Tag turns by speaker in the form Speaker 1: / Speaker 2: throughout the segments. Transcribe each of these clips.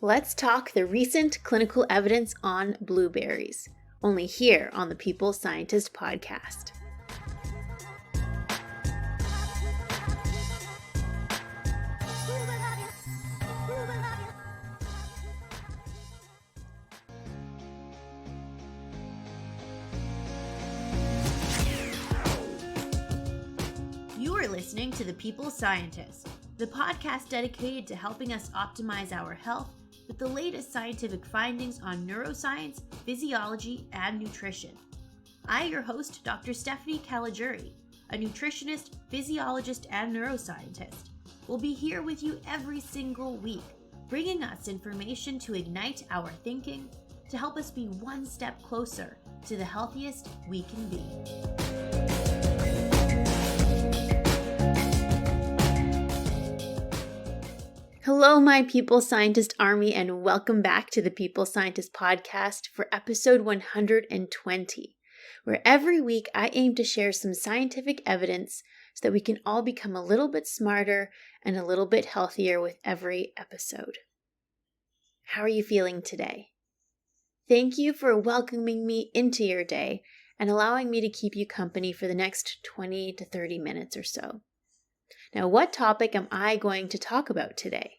Speaker 1: Let's talk the recent clinical evidence on blueberries, only here on the People Scientist podcast. You are listening to the People Scientist, the podcast dedicated to helping us optimize our health with the latest scientific findings on neuroscience, physiology, and nutrition. I, your host, Dr. Stephanie Caligiuri, a nutritionist, physiologist, and neuroscientist, will be here with you every single week, bringing us information to ignite our thinking, to help us be one step closer to the healthiest we can be. Hello, my People Scientist Army, and welcome back to the People Scientist Podcast for episode 120, where every week I aim to share some scientific evidence so that we can all become a little bit smarter and a little bit healthier with every episode. How are you feeling today? Thank you for welcoming me into your day and allowing me to keep you company for the next 20 to 30 minutes or so. Now, what topic am I going to talk about today?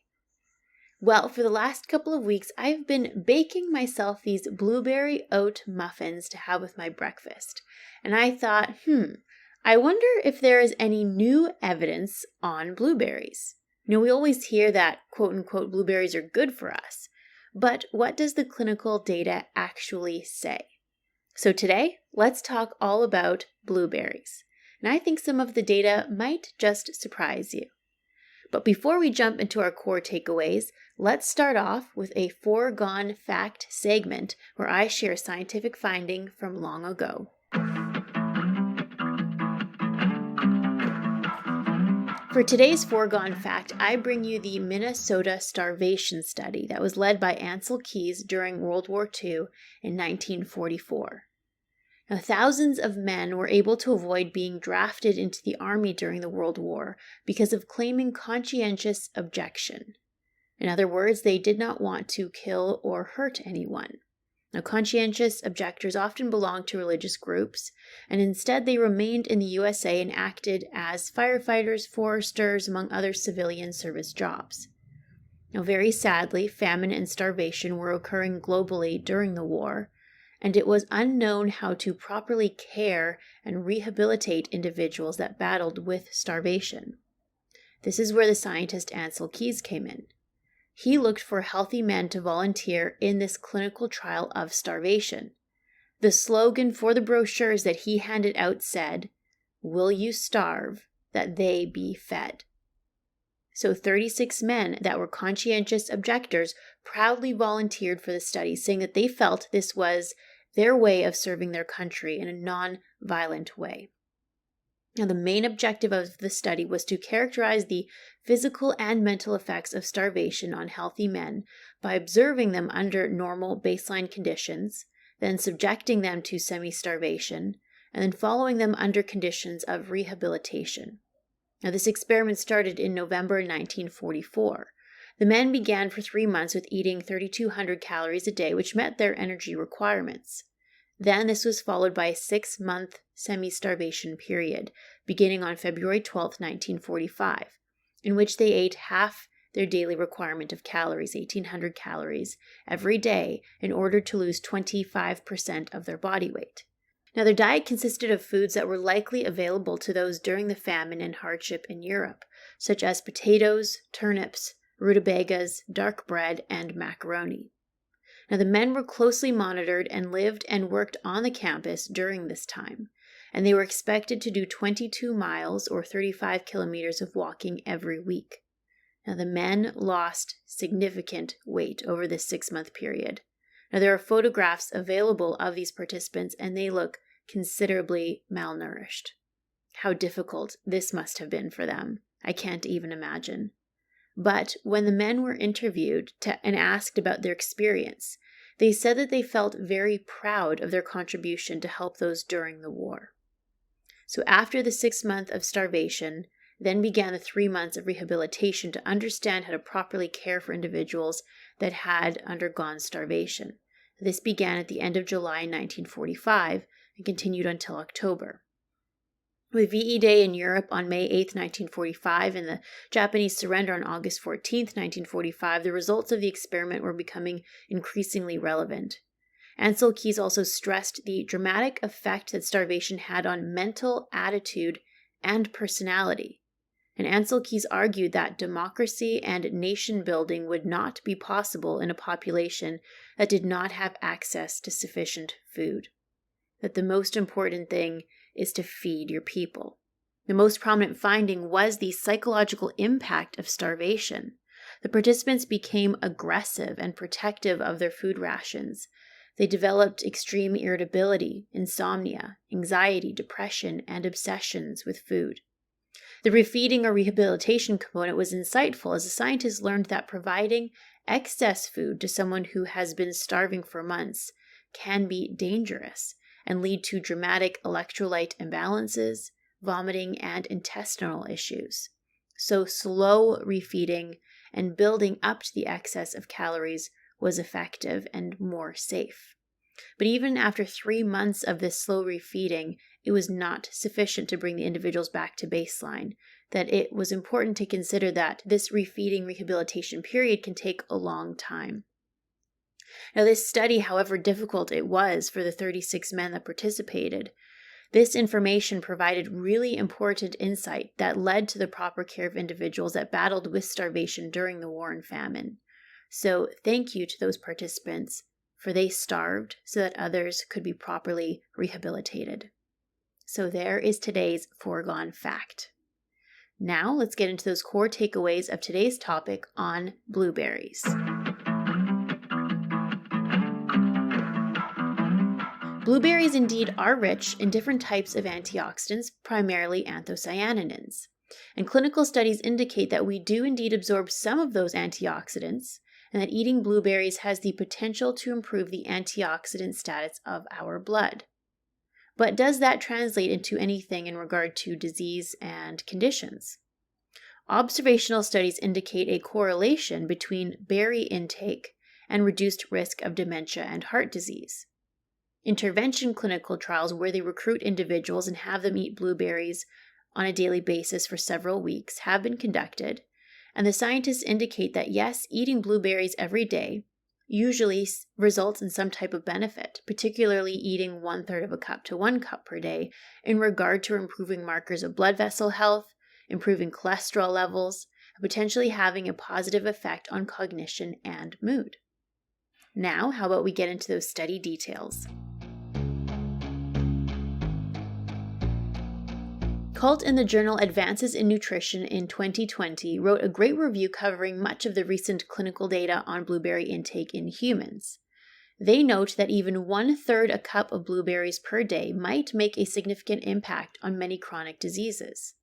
Speaker 1: Well, for the last couple of weeks, I've been baking myself these blueberry oat muffins to have with my breakfast. And I thought, I wonder if there is any new evidence on blueberries. You know, we always hear that quote-unquote blueberries are good for us. But what does the clinical data actually say? So today, let's talk all about blueberries. And I think some of the data might just surprise you. But before we jump into our core takeaways, let's start off with a foregone fact segment where I share a scientific finding from long ago. For today's foregone fact, I bring you the Minnesota starvation study that was led by Ancel Keys during World War II in 1944. Now, thousands of men were able to avoid being drafted into the army during the World War because of claiming conscientious objection. In other words, they did not want to kill or hurt anyone. Now, conscientious objectors often belonged to religious groups, and instead they remained in the USA and acted as firefighters, foresters, among other civilian service jobs. Now, very sadly, famine and starvation were occurring globally during the war, and it was unknown how to properly care and rehabilitate individuals that battled with starvation. This is where the scientist Ancel Keys came in. He looked for healthy men to volunteer in this clinical trial of starvation. The slogan for the brochures that he handed out said, "Will you starve that they be fed?" So 36 men that were conscientious objectors proudly volunteered for the study, saying that they felt this was their way of serving their country in a non-violent way. Now, the main objective of the study was to characterize the physical and mental effects of starvation on healthy men by observing them under normal baseline conditions, then subjecting them to semi-starvation, and then following them under conditions of rehabilitation. Now, this experiment started in November 1944. The men began for 3 months with eating 3,200 calories a day, which met their energy requirements. Then this was followed by a 6-month semi-starvation period, beginning on February 12, 1945, in which they ate half their daily requirement of calories, 1,800 calories, every day in order to lose 25% of their body weight. Now, their diet consisted of foods that were likely available to those during the famine and hardship in Europe, such as potatoes, turnips, rutabagas, dark bread, and macaroni. Now, the men were closely monitored and lived and worked on the campus during this time, and they were expected to do 22 miles or 35 kilometers of walking every week. Now, the men lost significant weight over this 6-month period. Now, there are photographs available of these participants, and they look considerably malnourished. How difficult this must have been for them. I can't even imagine. But when the men were interviewed and asked about their experience, they said that they felt very proud of their contribution to help those during the war. So after the 6 months of starvation, Then began the 3 months of rehabilitation to understand how to properly care for individuals that had undergone starvation. This began at the end of July 1945 and continued until October. With VE Day in Europe on May 8, 1945, and the Japanese surrender on August 14, 1945, the results of the experiment were becoming increasingly relevant. Ancel Keys also stressed the dramatic effect that starvation had on mental attitude and personality. And Ancel Keys argued that democracy and nation building would not be possible in a population that did not have access to sufficient food. That the most important thing is to feed your people. The most prominent finding was the psychological impact of starvation. The participants became aggressive and protective of their food rations. They developed extreme irritability, insomnia, anxiety, depression, and obsessions with food. The refeeding or rehabilitation component was insightful as the scientists learned that providing excess food to someone who has been starving for months can be dangerous and lead to dramatic electrolyte imbalances, vomiting, and intestinal issues. So slow refeeding and building up to the excess of calories was effective and more safe. But even after 3 months of this slow refeeding, it was not sufficient to bring the individuals back to baseline, that it was important to consider that this refeeding rehabilitation period can take a long time. Now, this study, however difficult it was for the 36 men that participated, this information provided really important insight that led to the proper care of individuals that battled with starvation during the war and famine. So thank you to those participants, for they starved so that others could be properly rehabilitated. So there is today's foregone fact. Now let's get into those core takeaways of today's topic on blueberries. Blueberries indeed are rich in different types of antioxidants, primarily anthocyanins. And clinical studies indicate that we do indeed absorb some of those antioxidants, and that eating blueberries has the potential to improve the antioxidant status of our blood. But does that translate into anything in regard to disease and conditions? Observational studies indicate a correlation between berry intake and reduced risk of dementia and heart disease. Intervention clinical trials where they recruit individuals and have them eat blueberries on a daily basis for several weeks have been conducted, and the scientists indicate that yes, eating blueberries every day usually results in some type of benefit, particularly eating 1/3 of a cup to 1 cup per day in regard to improving markers of blood vessel health, improving cholesterol levels, and potentially having a positive effect on cognition and mood. Now, how about we get into those study details? Cult in the journal Advances in Nutrition in 2020 wrote a great review covering much of the recent clinical data on blueberry intake in humans. They note that even 1/3 a cup of blueberries per day might make a significant impact on many chronic diseases.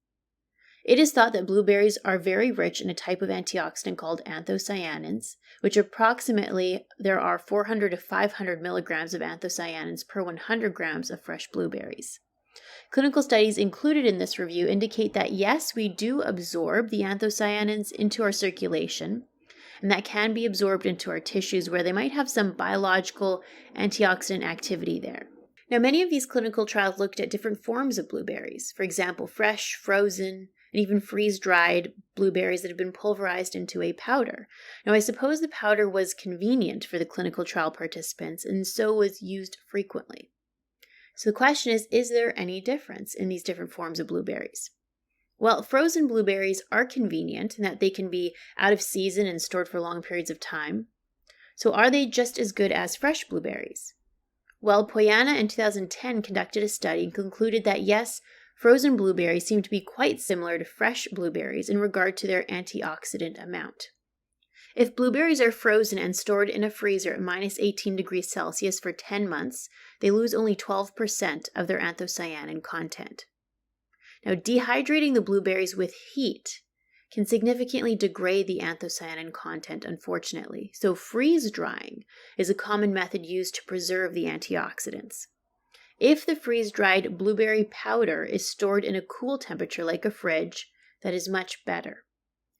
Speaker 1: It is thought that blueberries are very rich in a type of antioxidant called anthocyanins, which approximately there are 400 to 500 milligrams of anthocyanins per 100 grams of fresh blueberries. Clinical studies included in this review indicate that yes, we do absorb the anthocyanins into our circulation, and that can be absorbed into our tissues where they might have some biological antioxidant activity there. Now, many of these clinical trials looked at different forms of blueberries, for example, fresh, frozen, and even freeze-dried blueberries that have been pulverized into a powder. Now, I suppose the powder was convenient for the clinical trial participants and so was used frequently. So the question is there any difference in these different forms of blueberries? Well, frozen blueberries are convenient in that they can be out of season and stored for long periods of time. So are they just as good as fresh blueberries? Well, Poyana in 2010 conducted a study and concluded that yes, frozen blueberries seem to be quite similar to fresh blueberries in regard to their antioxidant amount. If blueberries are frozen and stored in a freezer at minus 18 degrees Celsius for 10 months, they lose only 12% of their anthocyanin content. Now, dehydrating the blueberries with heat can significantly degrade the anthocyanin content, unfortunately. So freeze drying is a common method used to preserve the antioxidants. If the freeze-dried blueberry powder is stored in a cool temperature like a fridge, that is much better,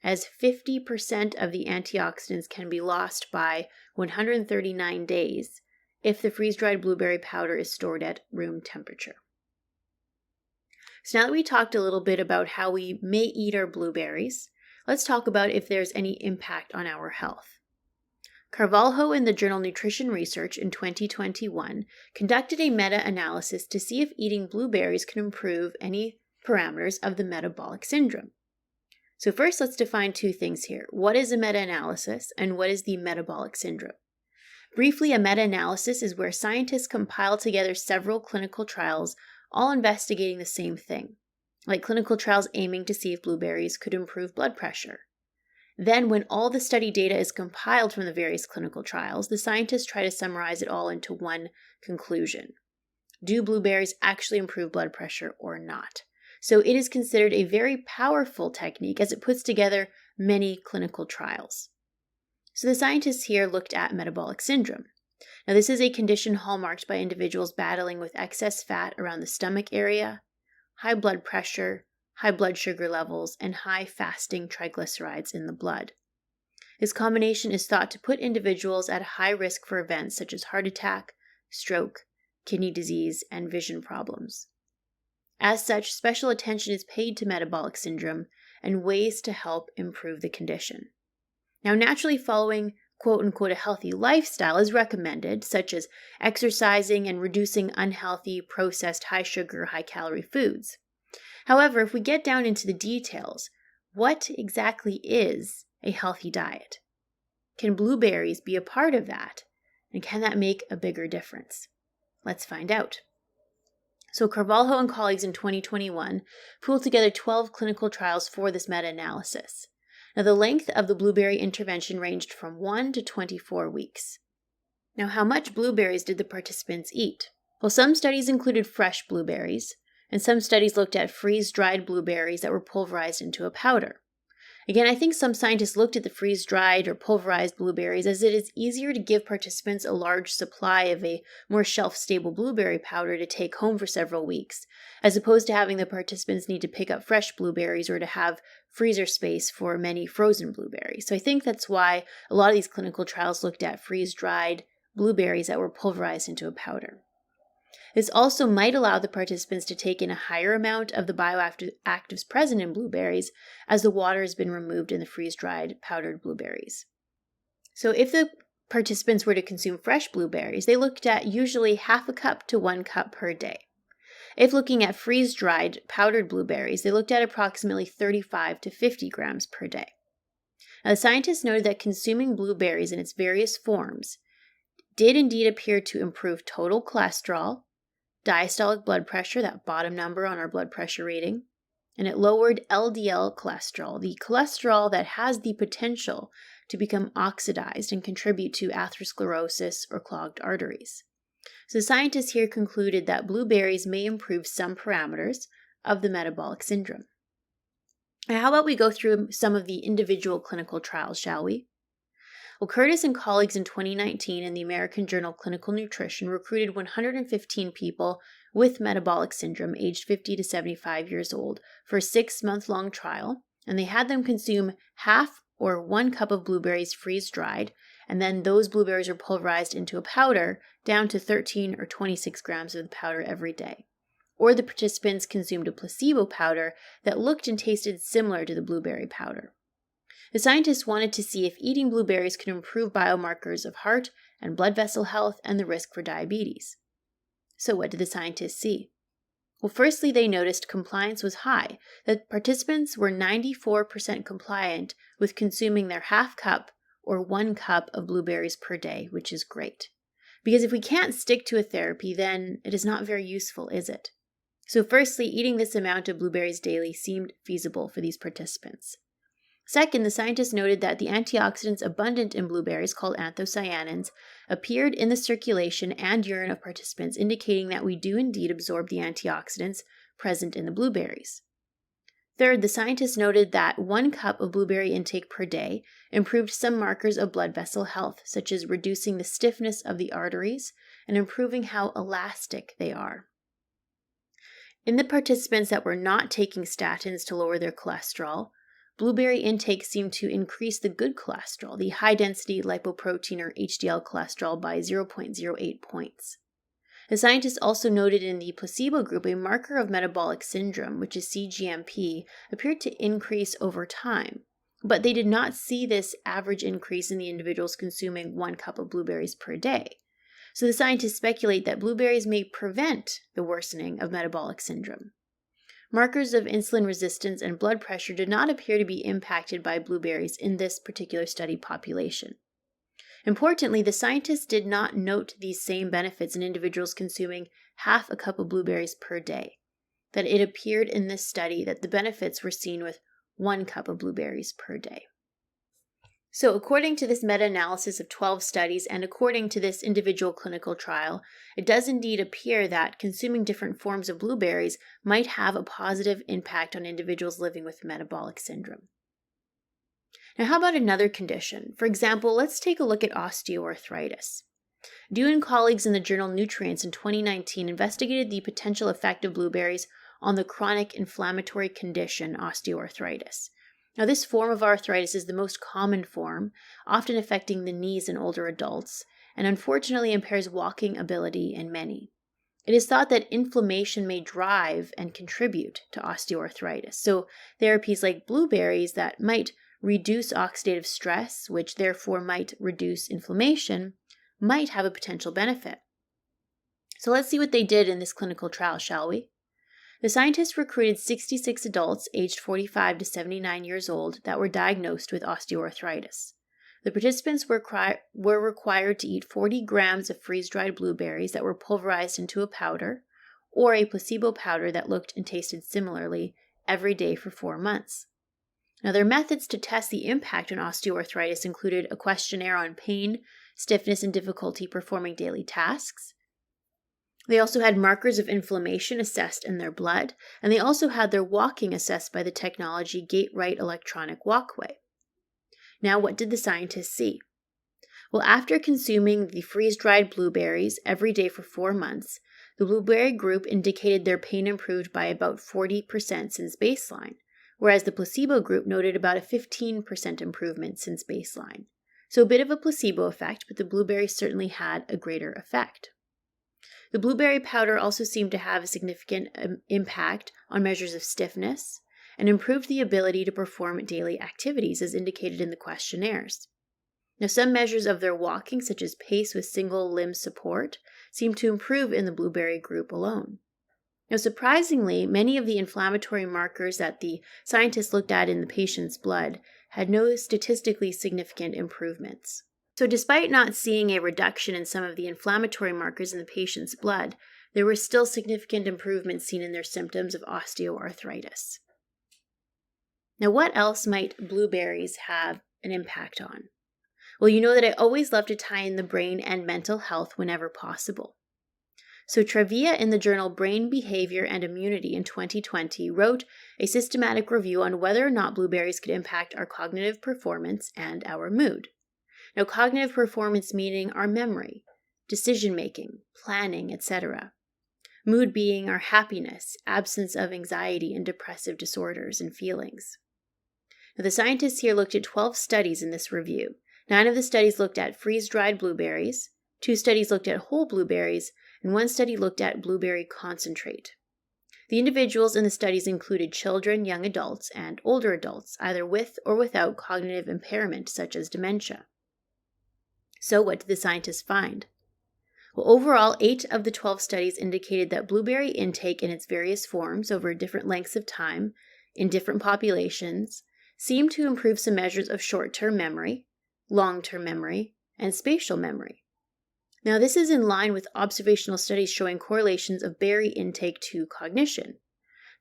Speaker 1: as 50% of the antioxidants can be lost by 139 days if the freeze-dried blueberry powder is stored at room temperature. So now that we talked a little bit about how we may eat our blueberries, let's talk about if there's any impact on our health. Carvalho in the journal Nutrition Research in 2021 conducted a meta-analysis to see if eating blueberries can improve any parameters of the metabolic syndrome. So first, let's define two things here. What is a meta-analysis and what is the metabolic syndrome? Briefly, a meta-analysis is where scientists compile together several clinical trials all investigating the same thing, like clinical trials aiming to see if blueberries could improve blood pressure. Then, when all the study data is compiled from the various clinical trials, the scientists try to summarize it all into one conclusion. Do blueberries actually improve blood pressure or not? So it is considered a very powerful technique as it puts together many clinical trials. So the scientists here looked at metabolic syndrome. Now, this is a condition hallmarked by individuals battling with excess fat around the stomach area, high blood pressure, high blood sugar levels, and high fasting triglycerides in the blood. This combination is thought to put individuals at high risk for events such as heart attack, stroke, kidney disease, and vision problems. As such, special attention is paid to metabolic syndrome and ways to help improve the condition. Now, naturally following quote-unquote a healthy lifestyle is recommended, such as exercising and reducing unhealthy, processed, high-sugar, high-calorie foods. However, if we get down into the details, what exactly is a healthy diet? Can blueberries be a part of that? And can that make a bigger difference? Let's find out. So Carvalho and colleagues in 2021 pooled together 12 clinical trials for this meta-analysis. Now, the length of the blueberry intervention ranged from 1 to 24 weeks. Now, how much blueberries did the participants eat? Well, some studies included fresh blueberries, and some studies looked at freeze-dried blueberries that were pulverized into a powder. Again, I think some scientists looked at the freeze-dried or pulverized blueberries as it is easier to give participants a large supply of a more shelf-stable blueberry powder to take home for several weeks, as opposed to having the participants need to pick up fresh blueberries or to have freezer space for many frozen blueberries. So I think that's why a lot of these clinical trials looked at freeze-dried blueberries that were pulverized into a powder. This also might allow the participants to take in a higher amount of the bioactives present in blueberries as the water has been removed in the freeze-dried powdered blueberries. So if the participants were to consume fresh blueberries, they looked at usually half a cup to 1 cup per day. If looking at freeze-dried powdered blueberries, they looked at approximately 35 to 50 grams per day. Now, the scientists noted that consuming blueberries in its various forms did indeed appear to improve total cholesterol, diastolic blood pressure, that bottom number on our blood pressure rating, and it lowered LDL cholesterol, the cholesterol that has the potential to become oxidized and contribute to atherosclerosis or clogged arteries. So scientists here concluded that blueberries may improve some parameters of the metabolic syndrome. Now, how about we go through some of the individual clinical trials, shall we? Well, Curtis and colleagues in 2019 in the American Journal of Clinical Nutrition recruited 115 people with metabolic syndrome aged 50 to 75 years old for a 6-month-long trial, and they had them consume half or 1 cup of blueberries freeze-dried, and then those blueberries were pulverized into a powder down to 13 or 26 grams of the powder every day. Or the participants consumed a placebo powder that looked and tasted similar to the blueberry powder. The scientists wanted to see if eating blueberries could improve biomarkers of heart and blood vessel health and the risk for diabetes. So what did the scientists see? Well, firstly, they noticed compliance was high, that participants were 94% compliant with consuming their half cup or 1 cup of blueberries per day, which is great. Because if we can't stick to a therapy, then it is not very useful, is it? So firstly, eating this amount of blueberries daily seemed feasible for these participants. Second, the scientists noted that the antioxidants abundant in blueberries, called anthocyanins, appeared in the circulation and urine of participants, indicating that we do indeed absorb the antioxidants present in the blueberries. Third, the scientists noted that 1 cup of blueberry intake per day improved some markers of blood vessel health, such as reducing the stiffness of the arteries and improving how elastic they are. In the participants that were not taking statins to lower their cholesterol, blueberry intake seemed to increase the good cholesterol, the high-density lipoprotein or HDL cholesterol, by 0.08 points. The scientists also noted in the placebo group a marker of metabolic syndrome, which is CGMP, appeared to increase over time, but they did not see this average increase in the individuals consuming 1 cup of blueberries per day. So the scientists speculate that blueberries may prevent the worsening of metabolic syndrome. Markers of insulin resistance and blood pressure did not appear to be impacted by blueberries in this particular study population. Importantly, the scientists did not note these same benefits in individuals consuming half a cup of blueberries per day, that it appeared in this study that the benefits were seen with 1 cup of blueberries per day. So according to this meta-analysis of 12 studies and according to this individual clinical trial, it does indeed appear that consuming different forms of blueberries might have a positive impact on individuals living with metabolic syndrome. Now, how about another condition? For example, let's take a look at osteoarthritis. Dew and colleagues in the journal Nutrients in 2019 investigated the potential effect of blueberries on the chronic inflammatory condition osteoarthritis. Now, this form of arthritis is the most common form, often affecting the knees in older adults, and unfortunately impairs walking ability in many. It is thought that inflammation may drive and contribute to osteoarthritis, so therapies like blueberries that might reduce oxidative stress, which therefore might reduce inflammation, might have a potential benefit. So let's see what they did in this clinical trial, shall we? The scientists recruited 66 adults aged 45 to 79 years old that were diagnosed with osteoarthritis. The participants were required to eat 40 grams of freeze-dried blueberries that were pulverized into a powder, or a placebo powder that looked and tasted similarly, every day for 4 months. Now, their methods to test the impact on osteoarthritis included a questionnaire on pain, stiffness, and difficulty performing daily tasks. They also had markers of inflammation assessed in their blood, and they also had their walking assessed by the technology Gait-Right electronic walkway. Now, what did the scientists see? Well, after consuming the freeze-dried blueberries every day for 4 months, the blueberry group indicated their pain improved by about 40% since baseline, whereas the placebo group noted about a 15% improvement since baseline. So a bit of a placebo effect, but the blueberries certainly had a greater effect. The blueberry powder also seemed to have a significant impact on measures of stiffness and improved the ability to perform daily activities as indicated in the questionnaires. Now, some measures of their walking, such as pace with single limb support, seemed to improve in the blueberry group alone. Now, surprisingly, many of the inflammatory markers that the scientists looked at in the patient's blood had no statistically significant improvements. So despite not seeing a reduction in some of the inflammatory markers in the patient's blood, there were still significant improvements seen in their symptoms of osteoarthritis. Now, what else might blueberries have an impact on? Well, you know that I always love to tie in the brain and mental health whenever possible. So Travia in the journal Brain Behavior and Immunity in 2020 wrote a systematic review on whether or not blueberries could impact our cognitive performance and our mood. Now, cognitive performance meaning our memory, decision-making, planning, etc. Mood being our happiness, absence of anxiety and depressive disorders and feelings. Now, the scientists here looked at 12 studies in this review. 9 of the studies looked at freeze-dried blueberries, 2 studies looked at whole blueberries, and 1 study looked at blueberry concentrate. The individuals in the studies included children, young adults, and older adults, either with or without cognitive impairment such as dementia. So what did the scientists find? Well, overall, 8 of the 12 studies indicated that blueberry intake in its various forms over different lengths of time in different populations seemed to improve some measures of short-term memory, long-term memory, and spatial memory. Now, this is in line with observational studies showing correlations of berry intake to cognition.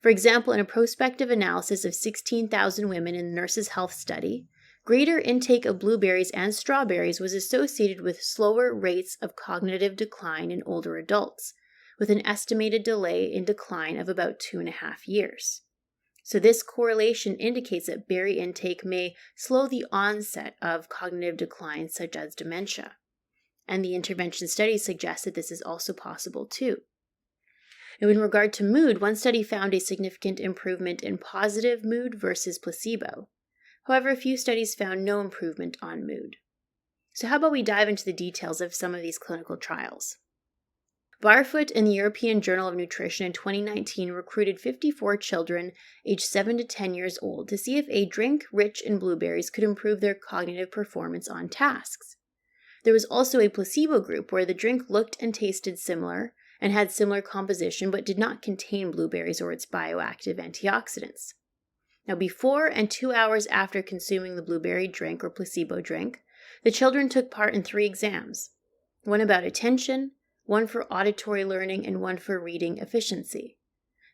Speaker 1: For example, in a prospective analysis of 16,000 women in the Nurses' Health Study, greater intake of blueberries and strawberries was associated with slower rates of cognitive decline in older adults, with an estimated delay in decline of about 2.5 years. So this correlation indicates that berry intake may slow the onset of cognitive decline such as dementia. And the intervention studies suggest that this is also possible too. Now, in regard to mood, one study found a significant improvement in positive mood versus placebo. However, a few studies found no improvement on mood. So how about we dive into the details of some of these clinical trials? Barfoot in the European Journal of Nutrition in 2019 recruited 54 children aged 7 to 10 years old to see if a drink rich in blueberries could improve their cognitive performance on tasks. There was also a placebo group where the drink looked and tasted similar and had similar composition but did not contain blueberries or its bioactive antioxidants. Now, before and 2 hours after consuming the blueberry drink or placebo drink, the children took part in 3 exams, one about attention, one for auditory learning, and one for reading efficiency.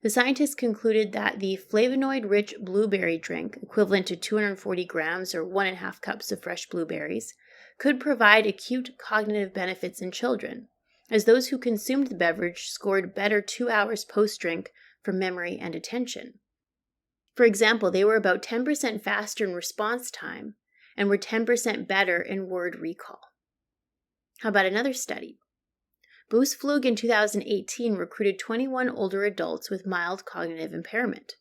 Speaker 1: The scientists concluded that the flavonoid-rich blueberry drink, equivalent to 240 grams or 1.5 cups of fresh blueberries, could provide acute cognitive benefits in children, as those who consumed the beverage scored better 2 hours post-drink for memory and attention. For example, they were about 10% faster in response time and were 10% better in word recall. How about another study? Boesflug in 2018 recruited 21 older adults with mild cognitive impairment.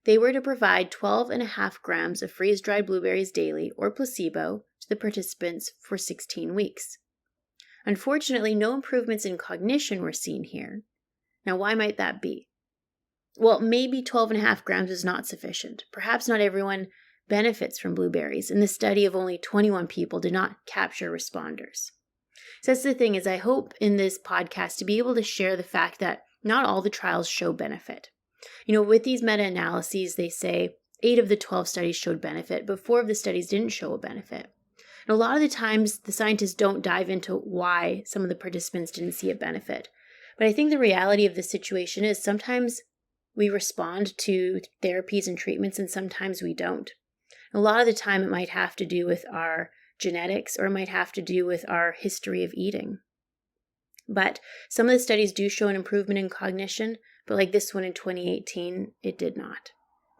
Speaker 1: They were to provide 12.5 grams of freeze-dried blueberries daily or placebo to the participants for 16 weeks. Unfortunately, no improvements in cognition were seen here. Now, why might that be? Well, maybe 12.5 grams is not sufficient. Perhaps not everyone benefits from blueberries, and the study of only 21 people did not capture responders. So that's the thing, is I hope in this podcast to be able to share the fact that not all the trials show benefit. With these meta-analyses, they say 8 of the 12 studies showed benefit, but 4 of the studies didn't show a benefit. And a lot of the times, the scientists don't dive into why some of the participants didn't see a benefit. But I think the reality of the situation is sometimes we respond to therapies and treatments and sometimes we don't. A lot of the time, it might have to do with our genetics, or it might have to do with our history of eating. But some of the studies do show an improvement in cognition, but like this one in 2018, it did not.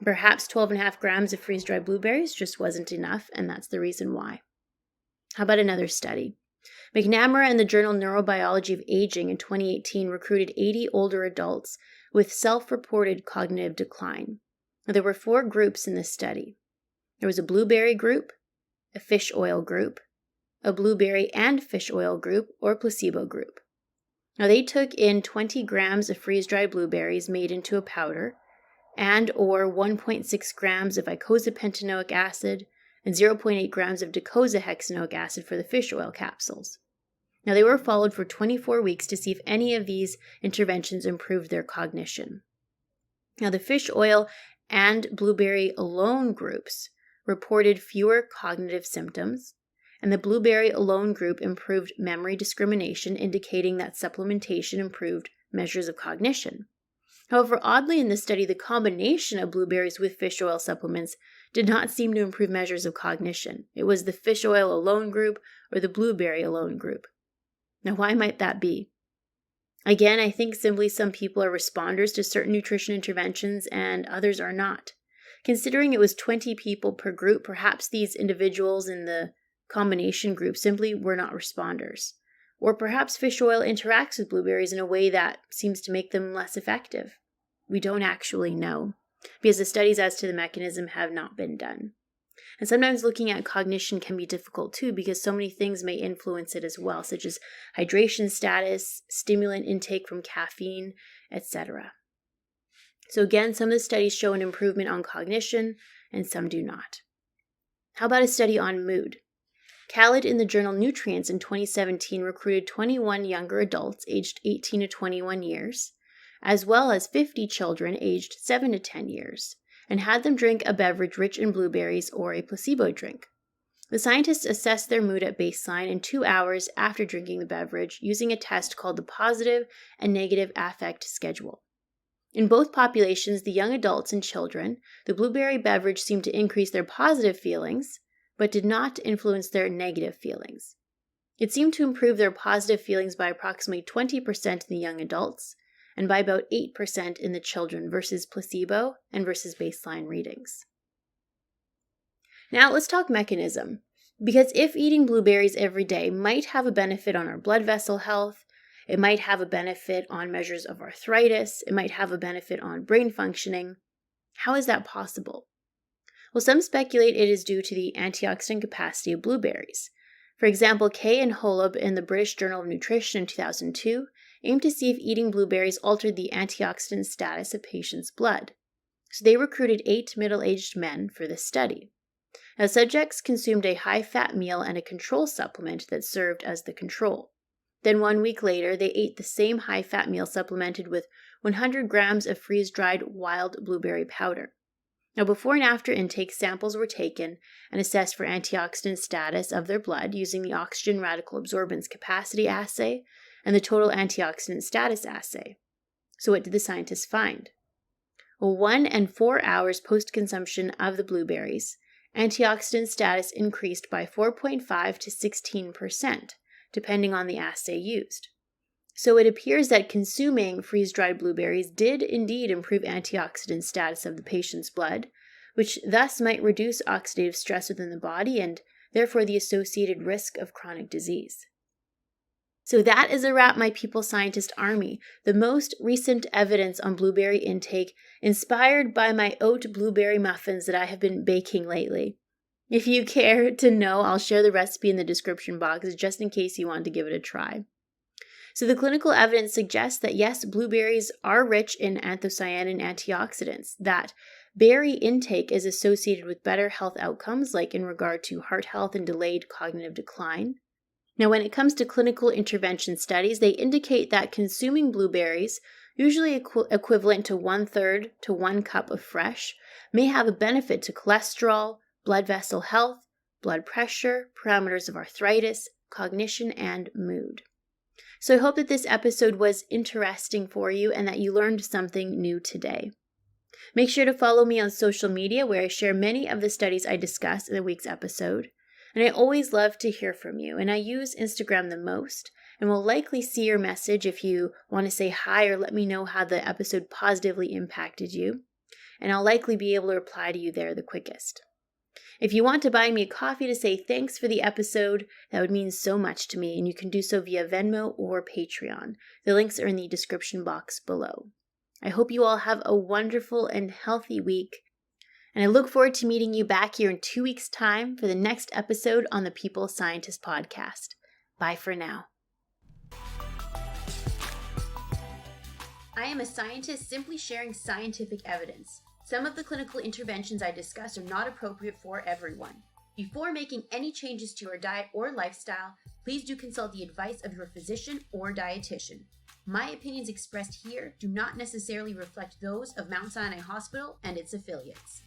Speaker 1: Perhaps 12.5 grams of freeze-dried blueberries just wasn't enough, and that's the reason why. How about another study? McNamara and the journal Neurobiology of Aging in 2018 recruited 80 older adults with self-reported cognitive decline. Now, there were 4 groups in this study. There was a blueberry group, a fish oil group, a blueberry and fish oil group, or placebo group. Now, they took in 20 grams of freeze-dried blueberries made into a powder and or 1.6 grams of icosapentaenoic acid and 0.8 grams of docosahexaenoic acid for the fish oil capsules. Now, they were followed for 24 weeks to see if any of these interventions improved their cognition. Now, the fish oil and blueberry alone groups reported fewer cognitive symptoms, and the blueberry alone group improved memory discrimination, indicating that supplementation improved measures of cognition. However, oddly in this study, the combination of blueberries with fish oil supplements did not seem to improve measures of cognition. It was the fish oil alone group or the blueberry alone group. Now, why might that be? Again, I think simply some people are responders to certain nutrition interventions and others are not. Considering it was 20 people per group, perhaps these individuals in the combination group simply were not responders. Or perhaps fish oil interacts with blueberries in a way that seems to make them less effective. We don't actually know, because the studies as to the mechanism have not been done. And sometimes looking at cognition can be difficult too, because so many things may influence it as well, such as hydration status, stimulant intake from caffeine, etc. So again, some of the studies show an improvement on cognition, and some do not. How about a study on mood? Khalid in the journal Nutrients in 2017 recruited 21 younger adults aged 18 to 21 years, as well as 50 children aged 7 to 10 years, and had them drink a beverage rich in blueberries or a placebo drink. The scientists assessed their mood at baseline and 2 hours after drinking the beverage using a test called the Positive and Negative Affect Schedule. In both populations, the young adults and children, the blueberry beverage seemed to increase their positive feelings, but did not influence their negative feelings. It seemed to improve their positive feelings by approximately 20% in the young adults, and by about 8% in the children versus placebo and versus baseline readings. Now let's talk mechanism, because if eating blueberries every day might have a benefit on our blood vessel health, It might have a benefit on measures of arthritis. It might have a benefit on brain functioning. How is that possible? Well, some speculate it is due to the antioxidant capacity of blueberries. For example, Kay and Holub in the British Journal of Nutrition in 2002 aimed to see if eating blueberries altered the antioxidant status of patients' blood. So they recruited 8 middle-aged men for this study. Now, subjects consumed a high-fat meal and a control supplement that served as the control. Then 1 week later, they ate the same high-fat meal supplemented with 100 grams of freeze-dried wild blueberry powder. Now, before and after intake, samples were taken and assessed for antioxidant status of their blood using the oxygen radical absorbance capacity assay and the total antioxidant status assay. So what did the scientists find? Well, 1 and 4 hours post-consumption of the blueberries, antioxidant status increased by 4.5 to 16%, depending on the assay used. So it appears that consuming freeze-dried blueberries did indeed improve antioxidant status of the patient's blood, which thus might reduce oxidative stress within the body and therefore the associated risk of chronic disease. So that is a wrap, my people scientist army. The most recent evidence on blueberry intake inspired by my oat blueberry muffins that I have been baking lately. If you care to know, I'll share the recipe in the description box just in case you want to give it a try. So the clinical evidence suggests that yes, blueberries are rich in anthocyanin antioxidants, that berry intake is associated with better health outcomes like in regard to heart health and delayed cognitive decline. Now, when it comes to clinical intervention studies, they indicate that consuming blueberries, usually equivalent to 1/3 to 1 cup of fresh, may have a benefit to cholesterol, blood vessel health, blood pressure, parameters of arthritis, cognition, and mood. So I hope that this episode was interesting for you and that you learned something new today. Make sure to follow me on social media where I share many of the studies I discussed in the week's episode. And I always love to hear from you, and I use Instagram the most, and will likely see your message if you want to say hi or let me know how the episode positively impacted you, and I'll likely be able to reply to you there the quickest. If you want to buy me a coffee to say thanks for the episode, that would mean so much to me, and you can do so via Venmo or Patreon. The links are in the description box below. I hope you all have a wonderful and healthy week, and I look forward to meeting you back here in 2 weeks' time for the next episode on the People Scientist Podcast. Bye for now. I am a scientist simply sharing scientific evidence. Some of the clinical interventions I discuss are not appropriate for everyone. Before making any changes to your diet or lifestyle, please do consult the advice of your physician or dietitian. My opinions expressed here do not necessarily reflect those of Mount Sinai Hospital and its affiliates.